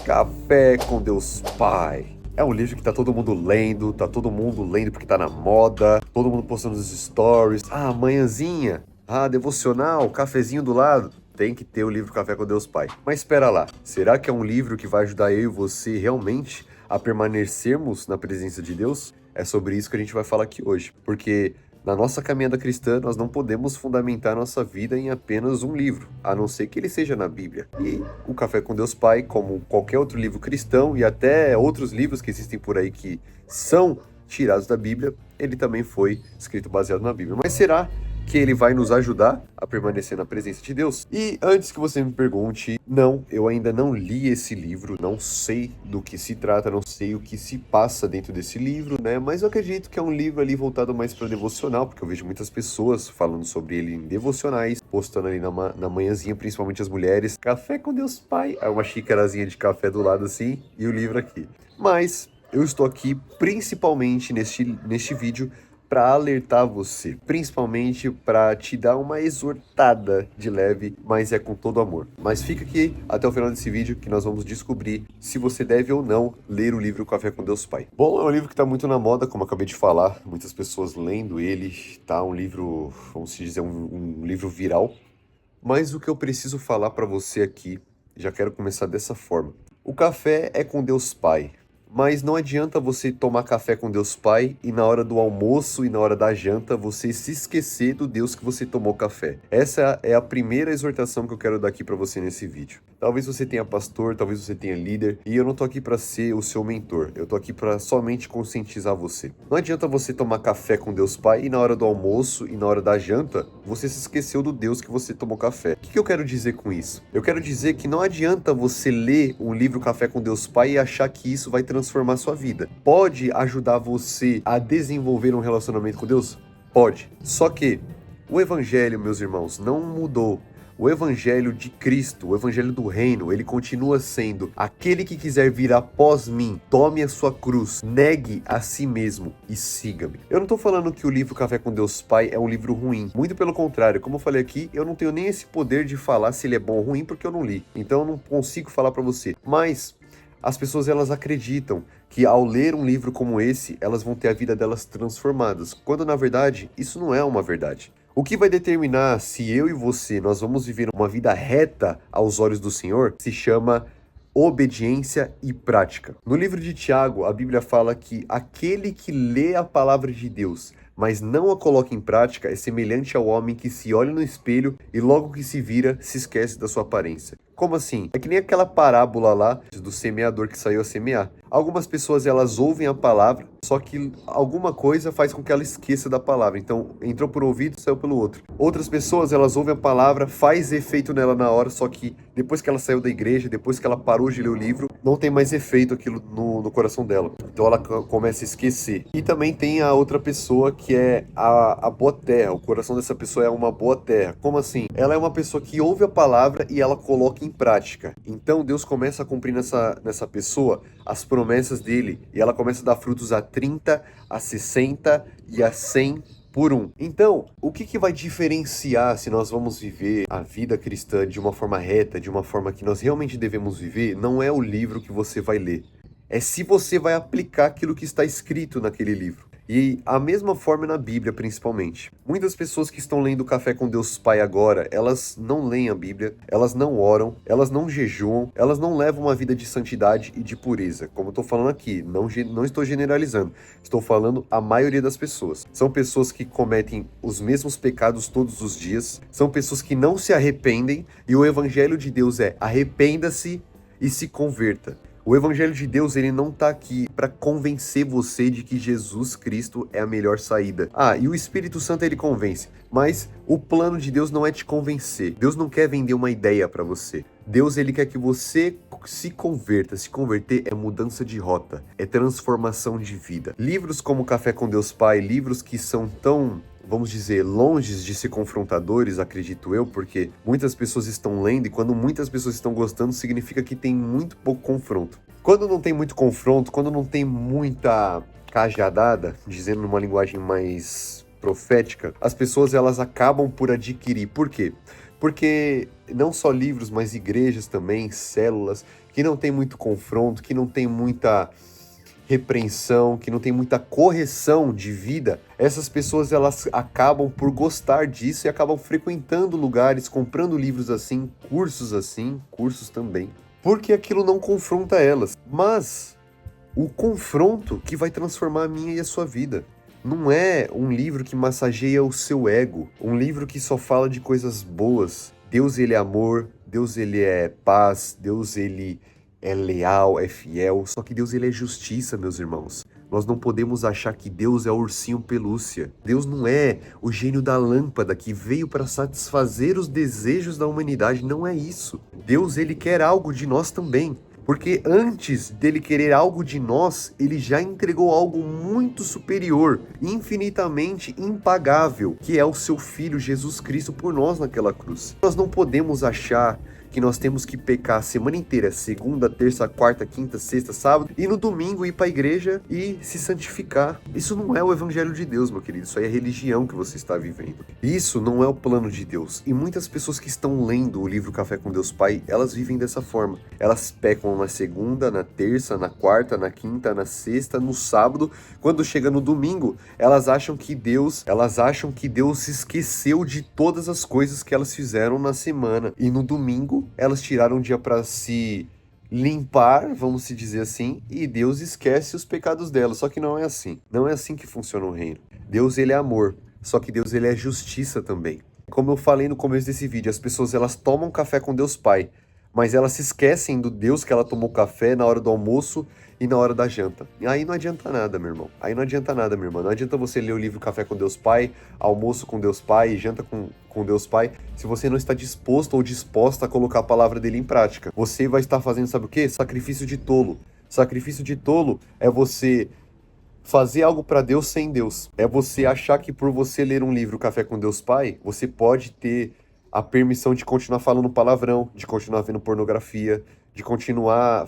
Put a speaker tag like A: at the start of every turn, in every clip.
A: Café com Deus Pai. É um livro que tá todo mundo lendo porque tá na moda, todo mundo postando nos stories. Ah, manhãzinha, devocional, cafezinho do lado. Tem que ter o livro Café com Deus Pai. Mas espera lá, será que é um livro que vai ajudar eu e você realmente a permanecermos na presença de Deus? É sobre isso que a gente vai falar aqui hoje, porque na nossa caminhada cristã, nós não podemos fundamentar nossa vida em apenas um livro, a não ser que ele seja na Bíblia. E o Café com Deus Pai, como qualquer outro livro cristão e até outros livros que existem por aí que são tirados da Bíblia, ele também foi escrito baseado na Bíblia. Mas será que ele vai nos ajudar a permanecer na presença de Deus? E antes que você me pergunte, não, eu ainda não li esse livro, não sei do que se trata, não sei o que se passa dentro desse livro, né? Mas eu acredito que é um livro ali voltado mais para devocional, porque eu vejo muitas pessoas falando sobre ele em devocionais, postando ali na manhãzinha, principalmente as mulheres, Café com Deus Pai, é uma xicarazinha de café do lado assim, e o livro aqui. Mas eu estou aqui principalmente neste vídeo para alertar você, principalmente para te dar uma exortada de leve, mas é com todo amor. Mas fica aqui até o final desse vídeo que nós vamos descobrir se você deve ou não ler o livro Café com Deus Pai. Bom, é um livro que está muito na moda, como eu acabei de falar, muitas pessoas lendo ele, tá um livro, vamos dizer, um livro viral. Mas o que eu preciso falar para você aqui, já quero começar dessa forma. O café é com Deus Pai. Mas não adianta você tomar café com Deus Pai e na hora do almoço e na hora da janta você se esquecer do Deus que você tomou café. Essa é a primeira exortação que eu quero dar aqui para você nesse vídeo. Talvez você tenha pastor, talvez você tenha líder, e eu não tô aqui para ser o seu mentor. Eu tô aqui para somente conscientizar você. Não adianta você tomar café com Deus Pai e na hora do almoço e na hora da janta você se esqueceu do Deus que você tomou café. O que eu quero dizer com isso? Eu quero dizer que não adianta você ler um livro Café com Deus Pai e achar que isso vai transformar sua vida. Pode ajudar você a desenvolver um relacionamento com Deus? Pode. Só que o evangelho, meus irmãos, não mudou. O evangelho de Cristo, o evangelho do reino, ele continua sendo: aquele que quiser vir após mim, tome a sua cruz, negue a si mesmo e siga-me. Eu não tô falando que o livro Café com Deus Pai é um livro ruim. Muito pelo contrário, como eu falei aqui, eu não tenho nem esse poder de falar se ele é bom ou ruim porque eu não li. Então eu não consigo falar para você. Mas as pessoas, elas acreditam que ao ler um livro como esse, elas vão ter a vida delas transformadas, quando na verdade isso não é uma verdade. O que vai determinar se eu e você nós vamos viver uma vida reta aos olhos do Senhor se chama obediência e prática. No livro de Tiago, a Bíblia fala que aquele que lê a palavra de Deus, mas não a coloca em prática, é semelhante ao homem que se olha no espelho e logo que se vira, se esquece da sua aparência. Como assim? É que nem aquela parábola lá do semeador que saiu a semear. Algumas pessoas, elas ouvem a palavra, só que alguma coisa faz com que ela esqueça da palavra. Então, entrou por um ouvido, saiu pelo outro. Outras pessoas, elas ouvem a palavra, faz efeito nela na hora, só que depois que ela saiu da igreja, depois que ela parou de ler o livro, não tem mais efeito aquilo no coração dela. Então ela começa a esquecer. E também tem a outra pessoa que é a boa terra. O coração dessa pessoa é uma boa terra. Como assim? Ela é uma pessoa que ouve a palavra e ela coloca em prática. Então Deus começa a cumprir nessa pessoa as promessas dele, e ela começa a dar frutos a 30, a 60 e a 100 por um. Então, o que vai diferenciar se nós vamos viver a vida cristã de uma forma reta, de uma forma que nós realmente devemos viver, não é o livro que você vai ler. É se você vai aplicar aquilo que está escrito naquele livro. E a mesma forma na Bíblia, principalmente. Muitas pessoas que estão lendo Café com Deus Pai agora, elas não leem a Bíblia, elas não oram, elas não jejuam, elas não levam uma vida de santidade e de pureza. Como eu estou falando aqui, não estou generalizando, estou falando a maioria das pessoas. São pessoas que cometem os mesmos pecados todos os dias, são pessoas que não se arrependem, e o Evangelho de Deus é: arrependa-se e se converta. O Evangelho de Deus, ele não está aqui para convencer você de que Jesus Cristo é a melhor saída. E o Espírito Santo, ele convence, mas o plano de Deus não é te convencer. Deus não quer vender uma ideia para você. Deus, ele quer que você se converta. Se converter é mudança de rota, é transformação de vida. Livros como Café com Deus Pai, livros que são tão, vamos dizer, longe de ser confrontadores, acredito eu, porque muitas pessoas estão lendo, e quando muitas pessoas estão gostando, significa que tem muito pouco confronto. Quando não tem muito confronto, quando não tem muita cajadada, dizendo numa linguagem mais profética, as pessoas, elas acabam por adquirir. Por quê? Porque não só livros, mas igrejas também, células, que não tem muito confronto, que não tem muita repreensão, que não tem muita correção de vida, essas pessoas elas acabam por gostar disso e acabam frequentando lugares, comprando livros assim, cursos também, porque aquilo não confronta elas. Mas o confronto que vai transformar a minha e a sua vida. Não é um livro que massageia o seu ego, um livro que só fala de coisas boas. Deus, ele é amor, Deus, ele é paz, Deus, ele é leal, é fiel, só que Deus, ele é justiça, meus irmãos. Nós não podemos achar que Deus é o ursinho pelúcia. Deus não é o gênio da lâmpada que veio para satisfazer os desejos da humanidade, não é isso. Deus, ele quer algo de nós também. Porque antes dele querer algo de nós, ele já entregou algo muito superior, infinitamente impagável, que é o seu Filho Jesus Cristo por nós naquela cruz. Nós não podemos achar que nós temos que pecar a semana inteira, segunda, terça, quarta, quinta, sexta, sábado, e no domingo ir para a igreja e se santificar. Isso não é o evangelho de Deus, meu querido, isso aí é a religião que você está vivendo. Isso não é o plano de Deus. E muitas pessoas que estão lendo o livro Café com Deus Pai, elas vivem dessa forma. Elas pecam na segunda, na terça, na quarta, na quinta, na sexta, no sábado. Quando chega no domingo, elas acham que Deus se esqueceu de todas as coisas que elas fizeram na semana. E no domingo, elas tiraram um dia para se limpar, vamos se dizer assim, e Deus esquece os pecados delas. Só que não é assim. Não é assim que funciona o reino. Deus, ele é amor, só que Deus, ele é justiça também. Como eu falei no começo desse vídeo, as pessoas elas tomam café com Deus Pai, mas elas se esquecem do Deus que ela tomou café na hora do almoço e na hora da janta. E aí não adianta nada, meu irmão. Aí não adianta nada, minha irmã. Não adianta você ler o livro Café com Deus Pai, almoço com Deus Pai e janta com Deus Pai, se você não está disposto ou disposta a colocar a palavra dele em prática. Você vai estar fazendo, sabe o quê? Sacrifício de tolo. Sacrifício de tolo é você fazer algo para Deus sem Deus. É você achar que por você ler um livro Café com Deus Pai, você pode ter a permissão de continuar falando palavrão, de continuar vendo pornografia, de continuar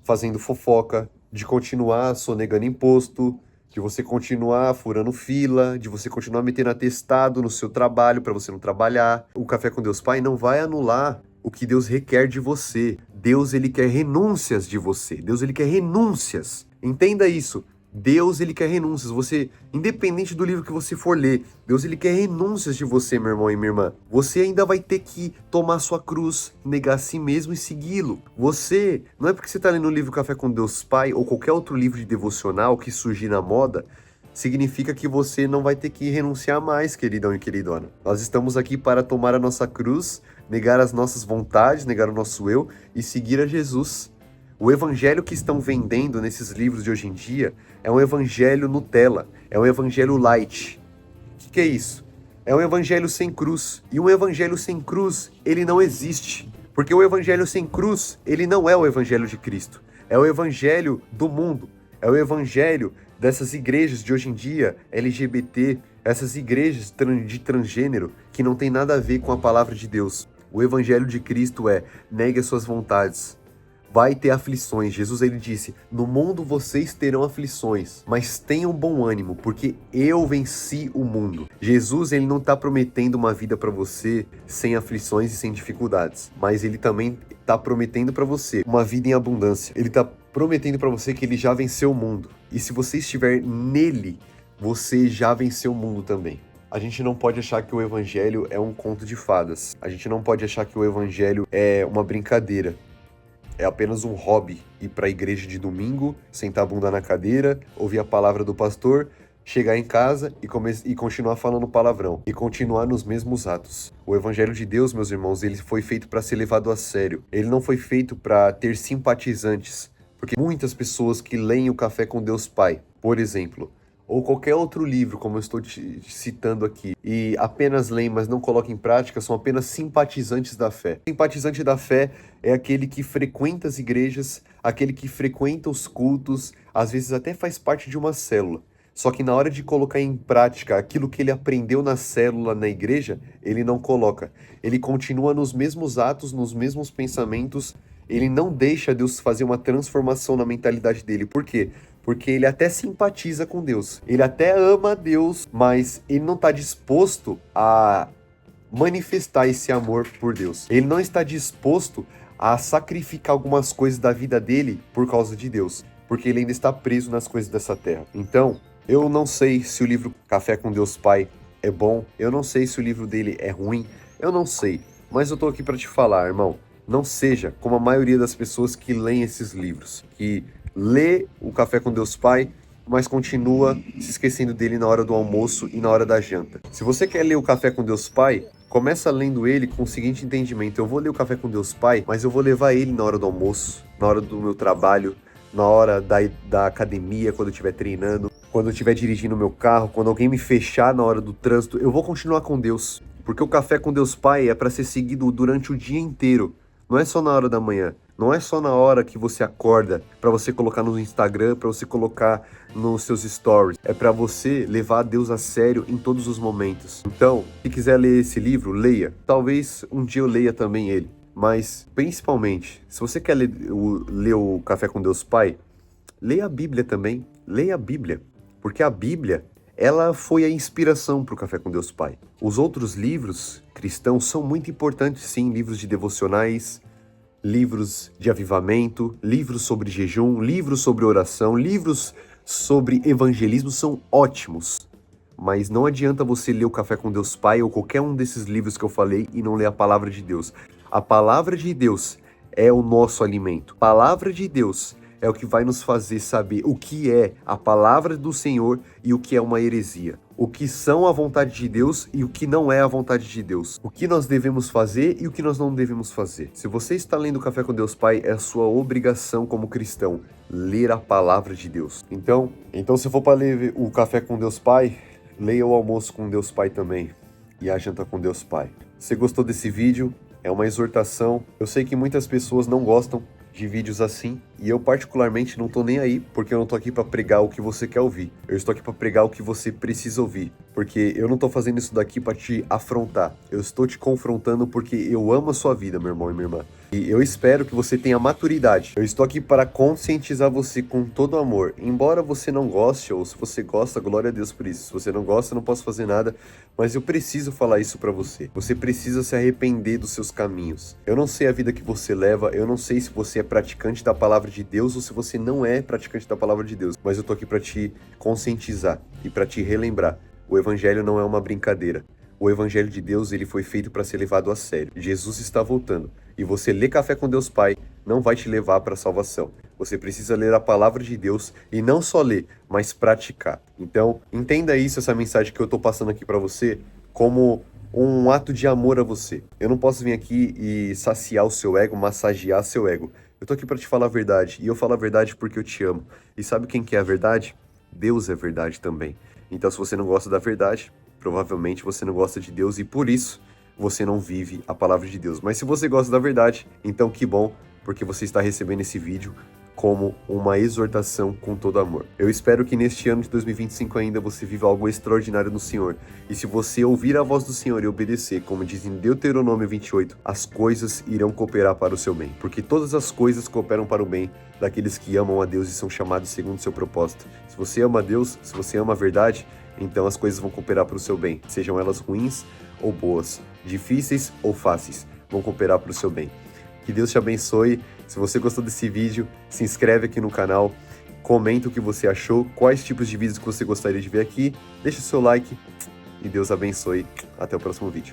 A: fazendo fofoca, de continuar sonegando imposto, de você continuar furando fila, de você continuar metendo atestado no seu trabalho para você não trabalhar. O Café com Deus Pai não vai anular o que Deus requer de você. Deus, ele quer renúncias de você. Deus, ele quer renúncias. Entenda isso. Deus, ele quer renúncias. Você, independente do livro que você for ler, Deus, ele quer renúncias de você, meu irmão e minha irmã. Você ainda vai ter que tomar sua cruz, negar a si mesmo e segui-lo. Você, não é porque você está lendo o livro Café com Deus Pai ou qualquer outro livro de devocional que surgir na moda, significa que você não vai ter que renunciar mais, queridão e queridona. Nós estamos aqui para tomar a nossa cruz, negar as nossas vontades, negar o nosso eu e seguir a Jesus. O evangelho que estão vendendo nesses livros de hoje em dia é um evangelho Nutella, é um evangelho light. O que é isso? É um evangelho sem cruz. E um evangelho sem cruz, ele não existe. Porque o evangelho sem cruz, ele não é o evangelho de Cristo. É o evangelho do mundo. É o evangelho dessas igrejas de hoje em dia, LGBT, essas igrejas de transgênero, que não tem nada a ver com a palavra de Deus. O evangelho de Cristo é: negue as suas vontades. Vai ter aflições. Jesus, ele disse: no mundo vocês terão aflições, mas tenham bom ânimo, porque eu venci o mundo. Jesus, ele não está prometendo uma vida para você sem aflições e sem dificuldades, mas ele também está prometendo para você uma vida em abundância. Ele está prometendo para você que ele já venceu o mundo. E se você estiver nele, você já venceu o mundo também. A gente não pode achar que o evangelho é um conto de fadas. A gente não pode achar que o evangelho é uma brincadeira. É apenas um hobby ir para a igreja de domingo, sentar a bunda na cadeira, ouvir a palavra do pastor, chegar em casa e continuar falando palavrão. E continuar nos mesmos atos. O evangelho de Deus, meus irmãos, ele foi feito para ser levado a sério. Ele não foi feito para ter simpatizantes. Porque muitas pessoas que leem o Café com Deus Pai, por exemplo, ou qualquer outro livro, como eu estou te citando aqui, e apenas leem, mas não colocam em prática, são apenas simpatizantes da fé. Simpatizante da fé é aquele que frequenta as igrejas, aquele que frequenta os cultos, às vezes até faz parte de uma célula. Só que na hora de colocar em prática aquilo que ele aprendeu na célula, na igreja, ele não coloca. Ele continua nos mesmos atos, nos mesmos pensamentos. Ele não deixa Deus fazer uma transformação na mentalidade dele. Por quê? Porque ele até simpatiza com Deus. Ele até ama Deus, mas ele não está disposto a manifestar esse amor por Deus. Ele não está disposto a sacrificar algumas coisas da vida dele por causa de Deus, porque ele ainda está preso nas coisas dessa terra. Então, eu não sei se o livro Café com Deus Pai é bom, eu não sei se o livro dele é ruim, eu não sei, mas eu tô aqui para te falar, irmão, não seja como a maioria das pessoas que leem esses livros, que lê o Café com Deus Pai, mas continua se esquecendo dele na hora do almoço e na hora da janta. Se você quer ler o Café com Deus Pai, começa lendo ele com o seguinte entendimento: eu vou ler o Café com Deus Pai, mas eu vou levar ele na hora do almoço, na hora do meu trabalho, na hora da academia, quando eu estiver treinando, quando eu estiver dirigindo o meu carro, quando alguém me fechar na hora do trânsito, eu vou continuar com Deus. Porque o Café com Deus Pai é para ser seguido durante o dia inteiro. Não é só na hora da manhã, não é só na hora que você acorda para você colocar no Instagram, para você colocar nos seus stories. É para você levar Deus a sério em todos os momentos. Então, se quiser ler esse livro, leia. Talvez um dia eu leia também ele. Mas, principalmente, se você quer ler o Café com Deus Pai, leia a Bíblia também. Leia a Bíblia. Porque a Bíblia, ela foi a inspiração para o Café com Deus Pai. Os outros livros cristãos são muito importantes, sim, livros de devocionais, livros de avivamento, livros sobre jejum, livros sobre oração, livros sobre evangelismo são ótimos. Mas não adianta você ler o Café com Deus Pai ou qualquer um desses livros que eu falei e não ler a palavra de Deus. A palavra de Deus é o nosso alimento. A palavra de Deus é o que vai nos fazer saber o que é a palavra do Senhor e o que é uma heresia. O que são a vontade de Deus e o que não é a vontade de Deus. O que nós devemos fazer e o que nós não devemos fazer. Se você está lendo o Café com Deus Pai, é a sua obrigação como cristão ler a palavra de Deus. Então se for para ler o Café com Deus Pai, leia o almoço com Deus Pai também e a janta com Deus Pai. Se gostou desse vídeo, é uma exortação. Eu sei que muitas pessoas não gostam de vídeos assim, e eu particularmente não tô nem aí, porque eu não tô aqui para pregar o que você quer ouvir. Eu estou aqui para pregar o que você precisa ouvir, porque eu não tô fazendo isso daqui para te afrontar. Eu estou te confrontando porque eu amo a sua vida, meu irmão e minha irmã. E eu espero que você tenha maturidade. Eu estou aqui para conscientizar você com todo amor. Embora você não goste, ou se você gosta, glória a Deus por isso. Se você não gosta, eu não posso fazer nada, mas eu preciso falar isso para você. Você precisa se arrepender dos seus caminhos. Eu não sei a vida que você leva, eu não sei se você é praticante da palavra de Deus ou se você não é praticante da palavra de Deus, mas eu tô aqui para te conscientizar e para te relembrar. O evangelho não é uma brincadeira. O evangelho de Deus, ele foi feito para ser levado a sério. Jesus está voltando. E você ler Café com Deus Pai não vai te levar para a salvação. Você precisa ler a palavra de Deus e não só ler, mas praticar. Então, entenda isso, essa mensagem que eu tô passando aqui para você, como um ato de amor a você. Eu não posso vir aqui e saciar o seu ego, massagear seu ego. Eu tô aqui para te falar a verdade. E eu falo a verdade porque eu te amo. E sabe quem que é a verdade? Deus é verdade também. Então, se você não gosta da verdade, provavelmente você não gosta de Deus e por isso você não vive a palavra de Deus. Mas se você gosta da verdade, então que bom, porque você está recebendo esse vídeo como uma exortação com todo amor. Eu espero que neste ano de 2025 ainda você viva algo extraordinário no Senhor. E se você ouvir a voz do Senhor e obedecer, como diz em Deuteronômio 28, as coisas irão cooperar para o seu bem. Porque todas as coisas cooperam para o bem daqueles que amam a Deus e são chamados segundo o seu propósito. Se você ama a Deus, se você ama a verdade, então as coisas vão cooperar para o seu bem. Sejam elas ruins ou boas, difíceis ou fáceis, vão cooperar para o seu bem. Que Deus te abençoe. Se você gostou desse vídeo, se inscreve aqui no canal, comenta o que você achou, quais tipos de vídeos que você gostaria de ver aqui, deixa o seu like e Deus abençoe. Até o próximo vídeo.